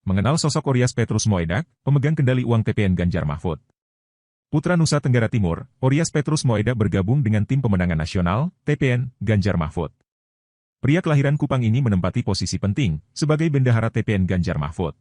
Mengenal sosok Oryas Petrus Moedak, pemegang kendali uang TPN Ganjar Mahfud. Putra Nusa Tenggara Timur, Oryas Petrus Moedak bergabung dengan tim pemenangan nasional, TPN, Ganjar Mahfud. Pria kelahiran Kupang ini menempati posisi penting, sebagai bendahara TPN Ganjar Mahfud.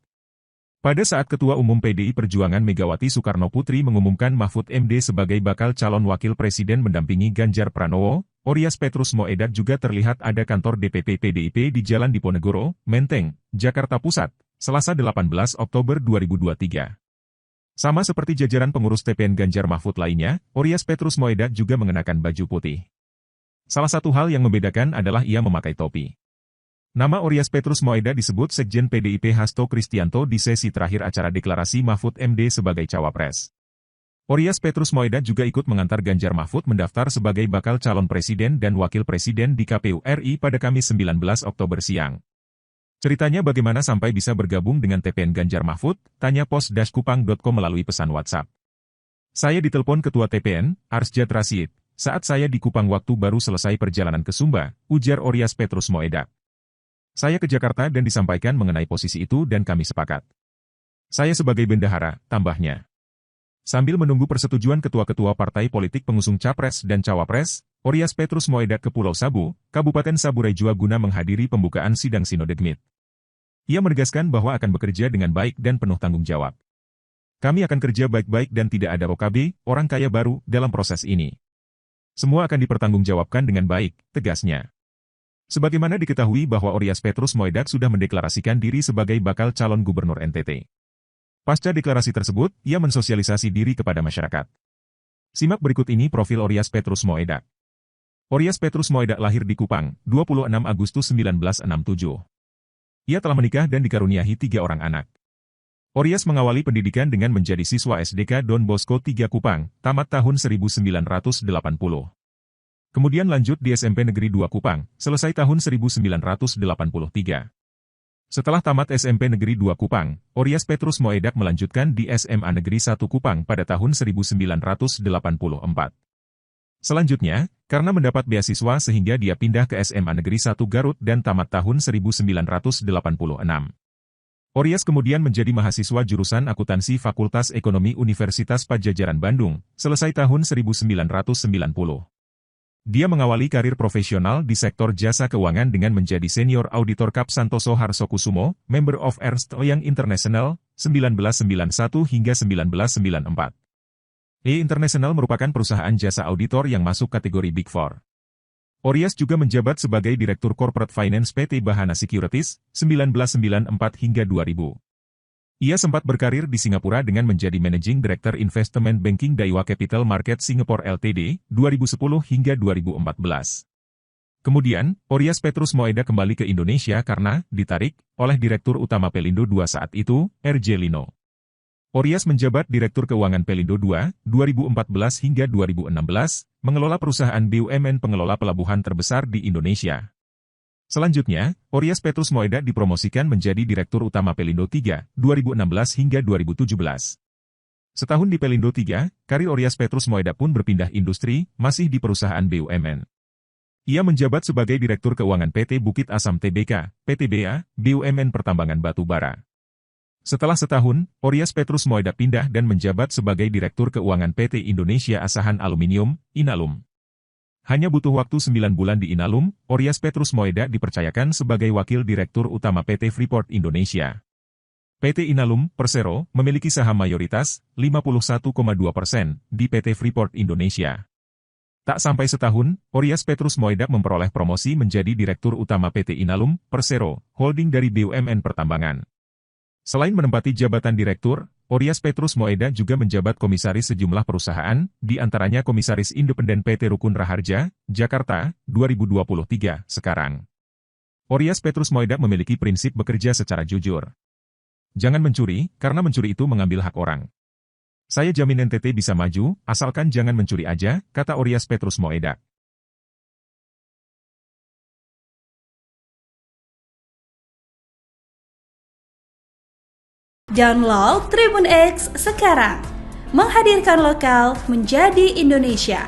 Pada saat Ketua Umum PDI Perjuangan Megawati Soekarno Putri mengumumkan Mahfud MD sebagai bakal calon wakil presiden mendampingi Ganjar Pranowo, Oryas Petrus Moedak juga terlihat ada kantor DPP PDIP di Jalan Diponegoro, Menteng, Jakarta Pusat, Selasa 18 Oktober 2023. Sama seperti jajaran pengurus TPN Ganjar Mahfud lainnya, Oryas Petrus Moedak juga mengenakan baju putih. Salah satu hal yang membedakan adalah ia memakai topi. Nama Oryas Petrus Moedak disebut Sekjen PDIP Hasto Kristianto di sesi terakhir acara deklarasi Mahfud MD sebagai cawapres. Oryas Petrus Moedak juga ikut mengantar Ganjar Mahfud mendaftar sebagai bakal calon presiden dan wakil presiden di KPU RI pada Kamis 19 Oktober siang. Ceritanya bagaimana sampai bisa bergabung dengan TPN Ganjar Mahfud, tanya pos-kupang.com melalui pesan WhatsApp. Saya ditelepon Ketua TPN, Arsjad Rashid, saat saya di Kupang waktu baru selesai perjalanan ke Sumba, ujar Oryas Petrus Moedak. Saya ke Jakarta dan disampaikan mengenai posisi itu dan kami sepakat. Saya sebagai bendahara, tambahnya. Sambil menunggu persetujuan ketua-ketua partai politik pengusung capres dan cawapres, Oryas Petrus Moedak ke Pulau Sabu, Kabupaten Saburai Jua guna menghadiri pembukaan sidang Sinode GMIT. Ia menegaskan bahwa akan bekerja dengan baik dan penuh tanggung jawab. Kami akan kerja baik-baik dan tidak ada OKB, orang kaya baru, dalam proses ini. Semua akan dipertanggungjawabkan dengan baik, tegasnya. Sebagaimana diketahui bahwa Oryas Petrus Moedak sudah mendeklarasikan diri sebagai bakal calon gubernur NTT. Pasca deklarasi tersebut, ia mensosialisasi diri kepada masyarakat. Simak berikut ini profil Oryas Petrus Moedak. Oryas Petrus Moedak lahir di Kupang, 26 Agustus 1967. Ia telah menikah dan dikaruniai 3 orang anak. Oryas mengawali pendidikan dengan menjadi siswa SDK Don Bosco 3 Kupang, tamat tahun 1980. Kemudian lanjut di SMP Negeri 2 Kupang, selesai tahun 1983. Setelah tamat SMP Negeri 2 Kupang, Oryas Petrus Moedak melanjutkan di SMA Negeri 1 Kupang pada tahun 1984. Selanjutnya, karena mendapat beasiswa sehingga dia pindah ke SMA Negeri 1 Garut dan tamat tahun 1986. Oryas kemudian menjadi mahasiswa jurusan akuntansi Fakultas Ekonomi Universitas Padjadjaran Bandung, selesai tahun 1990. Dia mengawali karir profesional di sektor jasa keuangan dengan menjadi senior auditor Kap Santoso Harsokusumo, Member of Ernst & Young International, 1991 hingga 1994. International merupakan perusahaan jasa auditor yang masuk kategori Big Four. Oryas juga menjabat sebagai Direktur Corporate Finance PT Bahana Securities, 1994 hingga 2000. Ia sempat berkarir di Singapura dengan menjadi Managing Director Investment Banking Daiwa Capital Market Singapore Ltd, 2010 hingga 2014. Kemudian, Oryas Petrus Moedak kembali ke Indonesia karena ditarik oleh Direktur Utama Pelindo II saat itu, R.J. Lino. Oryas menjabat Direktur Keuangan Pelindo II, 2014 hingga 2016, mengelola perusahaan BUMN pengelola pelabuhan terbesar di Indonesia. Selanjutnya, Oryas Petrus Moedak dipromosikan menjadi Direktur Utama Pelindo III, 2016 hingga 2017. Setahun di Pelindo III, karir Oryas Petrus Moedak pun berpindah industri, masih di perusahaan BUMN. Ia menjabat sebagai Direktur Keuangan PT Bukit Asam Tbk, PTBA, BUMN Pertambangan Batu Bara. Setelah setahun, Oryas Petrus Moedak pindah dan menjabat sebagai Direktur Keuangan PT Indonesia Asahan Aluminium, Inalum. Hanya butuh waktu 9 bulan di Inalum, Oryas Petrus Moedak dipercayakan sebagai Wakil Direktur Utama PT Freeport Indonesia. PT Inalum, Persero, memiliki saham mayoritas, 51,2% di PT Freeport Indonesia. Tak sampai setahun, Oryas Petrus Moedak memperoleh promosi menjadi Direktur Utama PT Inalum, Persero, holding dari BUMN Pertambangan. Selain menempati jabatan direktur, Oryas Petrus Moedak juga menjabat komisaris sejumlah perusahaan, di antaranya Komisaris Independen PT Rukun Raharja, Jakarta, 2023, sekarang. Oryas Petrus Moedak memiliki prinsip bekerja secara jujur. Jangan mencuri, karena mencuri itu mengambil hak orang. Saya jamin NTT bisa maju, asalkan jangan mencuri aja, kata Oryas Petrus Moedak. Download Tribun X sekarang, menghadirkan lokal menjadi Indonesia.